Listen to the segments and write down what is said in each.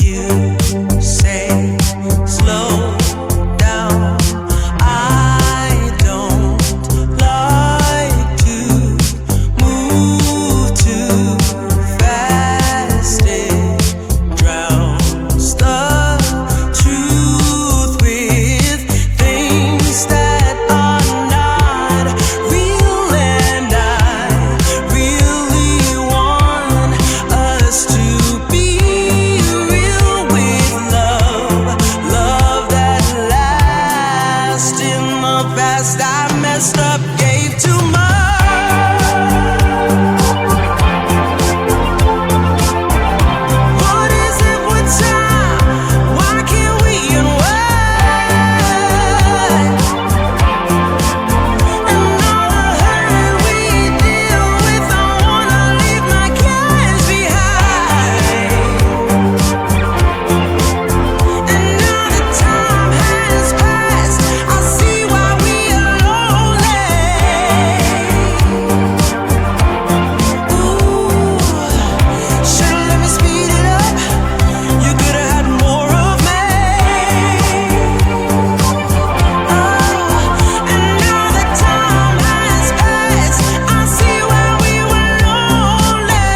You say slow down. I don't like to move too fast. It drowns the truth with things that are not real, and I really want us to be real with love, love that lasts. In the past I messed up, gave too much. What is it with time? Why can't we unwind? And all the hurt we deal with, I wanna leave my cares behind. And now that time has passed, I see why we are lonely. Ooh, should've let me speed it up. You could've had more of me. And now that time has passed, I see why we were lonely.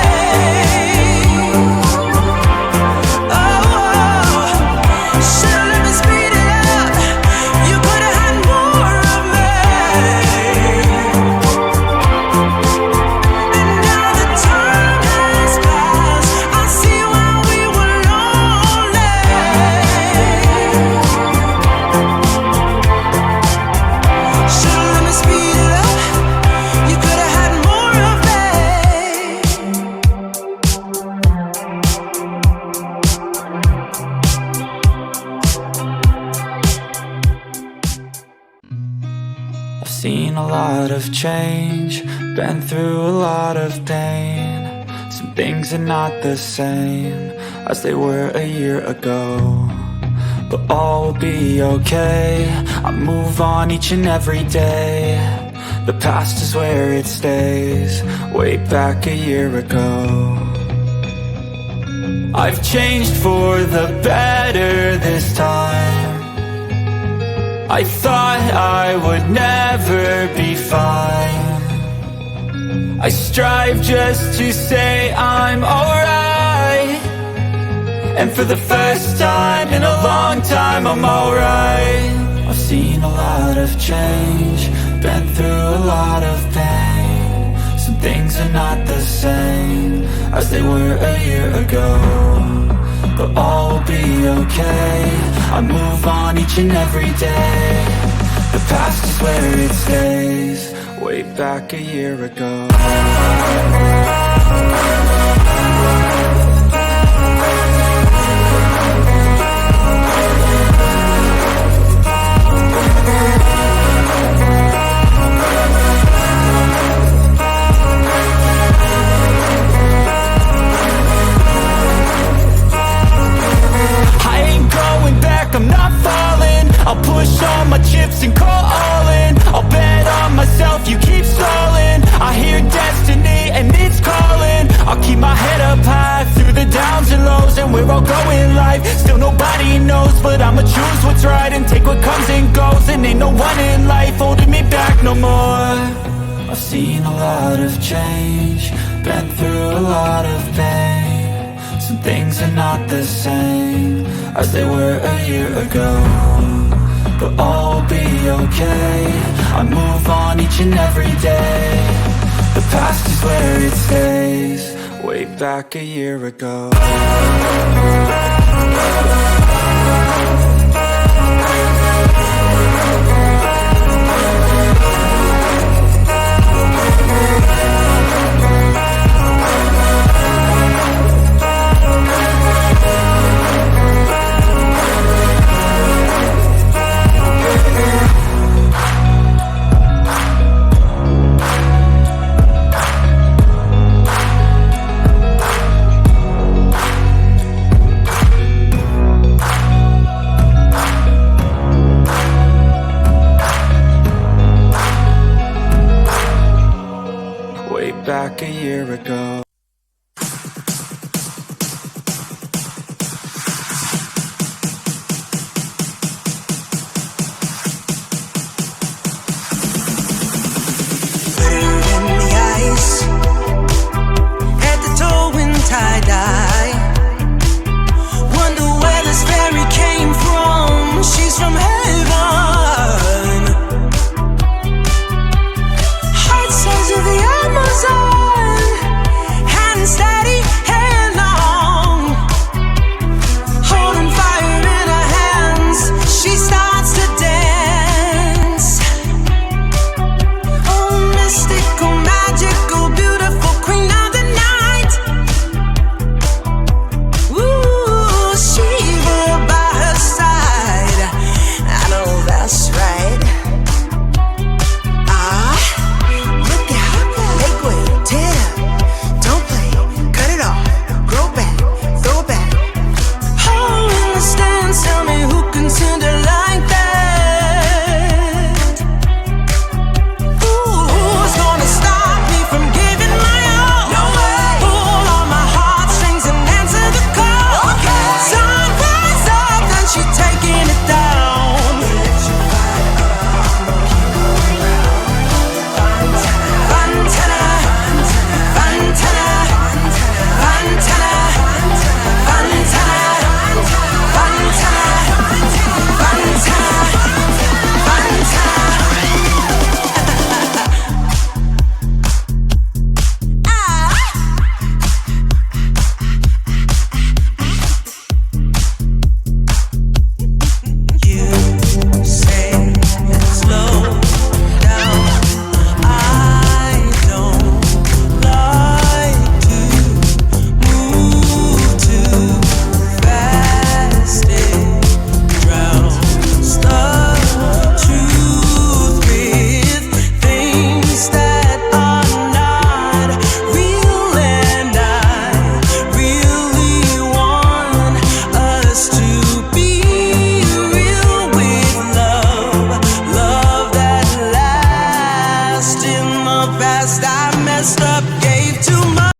Should've let me speed it up. You could've had more of me. And now that time has passed, I see why we were lonely. Should've let me speed it up. You could've had more of me. I've seen a lot of change, been through a lot of pain. Some things are not the same as they were a year ago, but all will be okay. I move on each and every day. The past is where it stays, way back a year ago. I've changed for the better this time. I thought I would never be fine. I strive just to say I'm alright, and for the first time in a long time I'm alright. I've seen a lot of change, been through a lot of pain. Some things are not the same as they were a year ago, but all will be okay. I move on each and every day. The past is where it stays, way back a year ago. I'm not falling. I'll push all my chips and call all in. I'll bet on myself, you keep stalling. I hear destiny and it's calling. I'll keep my head up high through the downs and lows, and where I'll go in life, still nobody knows. But I'ma choose what's right and take what comes and goes. And ain't no one in life holding me back no more. I've seen a lot of change, been through a lot of pain. Some things are not the same as they were a year ago, but all will be okay. I move on each and every day. The past is where it stays, way back a year ago. Back a year ago.